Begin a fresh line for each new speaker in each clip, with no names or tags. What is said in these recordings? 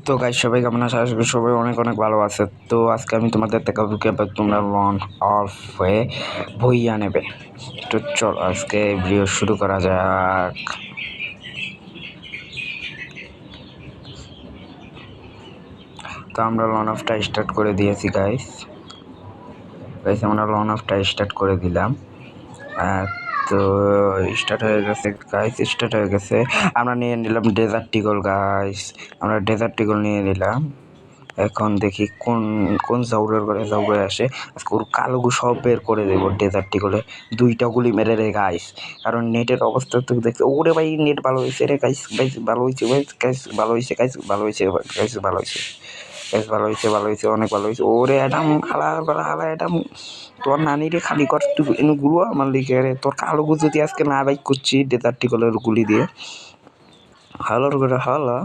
তো গাইস সবাই কেমন আছে? আশা করি সবাই অনেক অনেক ভালো আছে। তো আজকে আমি তোমাদের দেখাবো কিভাবে তোমরা লন অফ হয়ে ভইয়া নেবে। তো চলো আজকে ভিডিও শুরু করা যাক। তো আমরা লন অফটা স্টার্ট করে দিয়েছি গাইস। আমরা লন অফটা স্টার্ট করে দিলাম। তো স্টার্ট হয়ে গেছে গাইস, স্টার্ট হয়ে গেছে। আমরা নিয়ে নিলাম ডেজার্ট টিগল গাইস, আমরা ডেজার্ট টিগল নিয়ে নিলাম। এখন দেখি কোন কোন জাউরের ঘরে জাউরে আসে। আজকে ওর কালো গু সব বের করে দেবো ডেজার্ট টিগলে। 2টা গুলি মেরে রে গাইস, কারণ নেটের অবস্থা তো দেখতে। ওরে ভাই নেট ভালো হয়েছে রে গাইস, গাইস ভালো হয়েছে গাইস, ভালো হয়েছে গাইস, ভালো হয়েছে গাইস, ভালো হয়েছে গাইস, ভালো হয়েছে, ভালো হয়েছে, অনেক ভালো হয়েছে। ওরে অ্যাডাম হালা হালা অ্যাডাম, তোর নানি রে খালি কর তুই এনে গুলো আমার লিখে রে। তোর কালো গু যদি আজকে না বাইক করছি ডেজার্ট টিগলের গুলি দিয়ে। হালোর করে হালা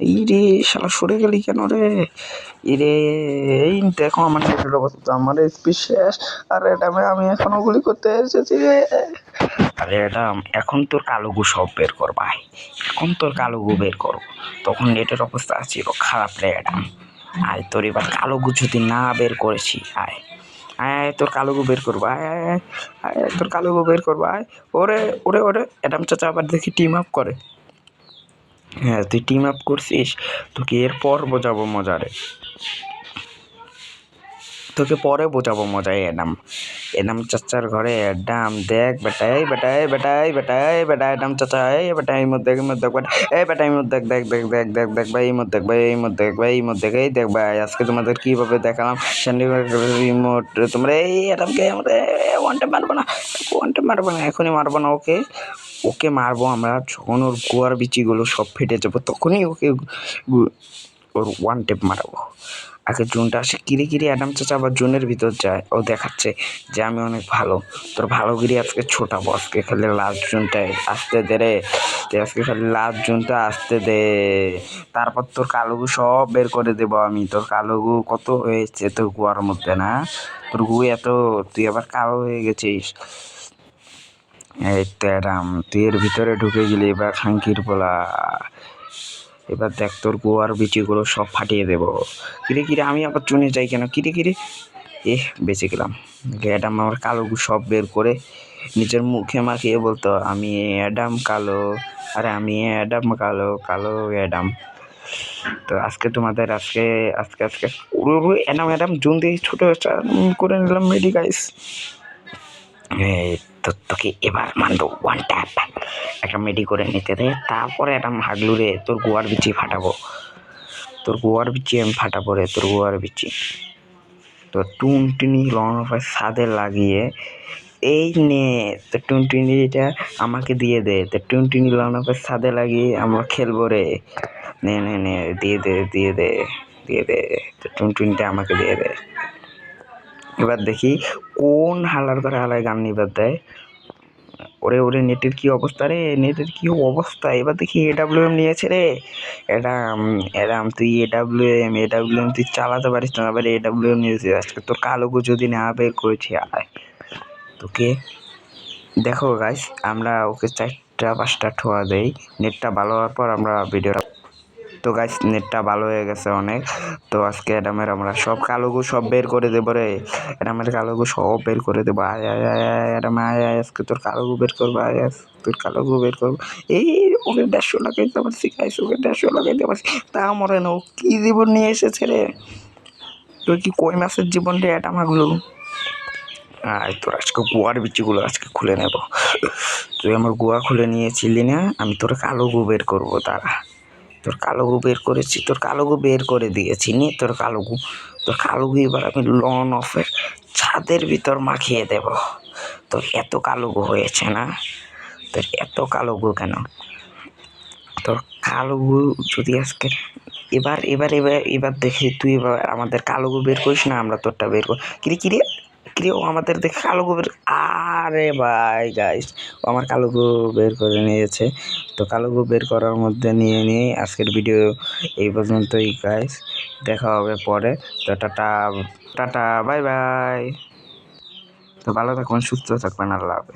এই রে শালা সরে গেলি কেন রে? ইরে এই দেখো আমার নেটের অবস্থা, আমার স্পিড শেষ। আর এডামে আমি এখন ওগুলি করতে এসেছি রে। আরে এডাম এখন তোর কালো গু সব বের কর ভাই, এখন তোর কালো গু বের কর। তখন নেটের অবস্থা ছিল খারাপ রে এডাম। আয় তোর এবার কালো গু যদি না বের করেছি, আয় আয় তোর কালো গু বের করবো, আয় আয় আয় আয় তোর কালো গু বের করবো, আয়। ওরে ওরে ওরে এডাম চাচা আবার দেখি টিম আপ করে। হ্যাঁ তুই টিম আপ করছিস, তোকে এরপর বোঝাবো মজারে, তোকে পরে বোঝাবো মজা। এডাম এডাম চাচার ঘরে এডাম দেখ বেটাই বেটাই বেটাই বেটাই বেটা এডাম চাচা এই বেটা এই মধ্যে এই বেটা এই মধ্যে দেখ দেখ দেখ দেখ দেখ ভাই এই মধ্যে দেখ ভাই এই মধ্যে দেখ ভাই এই মধ্যে এই দেখ ভাই আজকে তোমাদের কীভাবে দেখালাম রিমোট। তোমরা এই এডামকে আমরা ওয়ানটা মারবো না, ওয়ানটা মারবো না, এখনই মারবো না। ওকে ওকে মারবো আমরা যখন ওর গোয়ার বিচিগুলো সব ফেটে যাবো, তখনই ওকে ওর ওয়ান টেপ মারাবো। আগে জোনটা আসে কিরে কিরে অ্যাডাম চাচা আবার জোনের ভিতর যায়, ও দেখাচ্ছে যে আমি অনেক ভালো। তোর ভালোগিরি আজকে ছোটাবো, আজকে খালি লাস্ট জোনটায় আসতে দে রে, আজকে খালি লাস্ট জোনটা আসতে দে। তারপর তোর কালোগু সব বের করে দেবো আমি। তোর কালোগু কত হয়েছে তোর গুয়ার মধ্যে না? তোর গু এত, তুই আবার কালো হয়ে গেছিস। এই তো অ্যাডাম তুই এর ভিতরে ঢুকে গেলি, এবার খাঙ্কির পোলা। এবার দেখ তোর গোয়ার বিচিগুলো সব ফাটিয়ে দেবো। কিরে কিরে আমি আবার চুনে যাই কেন? কিরে কিরে বেঁচে গেলাম। অ্যাডাম আমার কালো সব বের করে নিজের মুখে মাখিয়ে বলতো আমি অ্যাডাম কালো, আরে আমি অ্যাডাম কালো, কালো অ্যাডাম। তো আজকে তোমাদের আজকে আজকে আজকে অ্যাডাম অ্যাডাম জুন দিয়ে ছোটো করে নিলাম মেডি গাইস। তো তোকে এবার মানবো ওয়ান ট্যাপ, একটা মেডি করে নিতে দে। তারপরে একটা হাগলু রে তোর গোয়ার বিচি ফাটাবো, তোর গোয়ার বিচি আমি ফাটাবো রে, তোর গোয়ার বিচি। তো টুনটুনি লন অফের সাদে লাগিয়ে এই নে, তো টুনটুনিটা আমাকে দিয়ে দে। তো টুনটুনি লন অফের সাদে লাগিয়ে আমরা খেলবো রে। নে নে নে দিয়ে দে দিয়ে দে দিয়ে দে, তো টুনটুনিটা আমাকে দিয়ে দে। এবার দেখি কোন হালার করে হালায় গান নিবার দেয়। ওরে ওরে নেটের কি অবস্থা রে, নেটের কি অবস্থা। এবার দেখি এডাব্লিউএম নিয়েছে রে। এডাম এডাম তুই এডাব্লিউএম তুই চালাতে পারিস না, আবার এডাব্লিউএম নিয়েছে। আজকে তোর কালোগু যদি না বের করেছি, আয় তোকে দেখো গাইস। আমরা ওকে 4টা 5টা ঠোয়া দেই, নেটটা ভালো হওয়ার পর আমরা ভিডিওটা। তো গাইস নেটটা ভালো হয়ে গেছে অনেক। তো আজকে অ্যাডামের আমরা সব কালোগু সব বের করে দেবো রে, অ্যাডামের কালোগু সব বের করে দেবো। আয় আয় আয় আয় অ্যাডাম আয় আয়, আজকে তোর কালোগু বের করবো, আয় আয় তোর কালোগু বের করবো। এই ওকে 150 লাগাইতে পারছি গাইস, ওকে 150 লাগাইতে পারছি, তা মরে না। ও কি জীবন নিয়ে এসেছে রে, তোর কি কই মাসের জীবন রে অ্যাডামাগুলো। আয় তোর আজকে গোয়ার বিচিগুলো আজকে খুলে নেব। তুই আমার গোয়া খুলে নিয়েছিলি না, আমি তোর কালোগু বের করবো। তারা তোর কালোগু বের করেছি, তোর কালোগু বের করে দিয়েছি নি, তোর কালোগু, তোর কালোগু এবার আমি লন অফের ছাদের ভিতর মাখিয়ে দেব। তোর এত কালোগু হয়েছে না, তোর এত কালোগু কেন? তোর কালোগু যদি আজকে এবার এবার এবার এবার দেখি তুই এবার আমাদের কালোগু বের করিস না, আমরা তোরটা বের কর। কিরে কিরে কিরে ও আমাদের দেখে কালোগু বের, আরে ভাই গাইস ও আমার কালোগু বের করে নিয়েছে। তো কালোগু বের করার মধ্যে নিয়ে নিয়ে আজকের ভিডিও এই পর্যন্তই গাইস, দেখা হবে পরে। তো টাটা টাটা বাই বাই। তো ভালো থাকবেন, সুস্থ থাকবেন, আল্লাহ হাফেজ।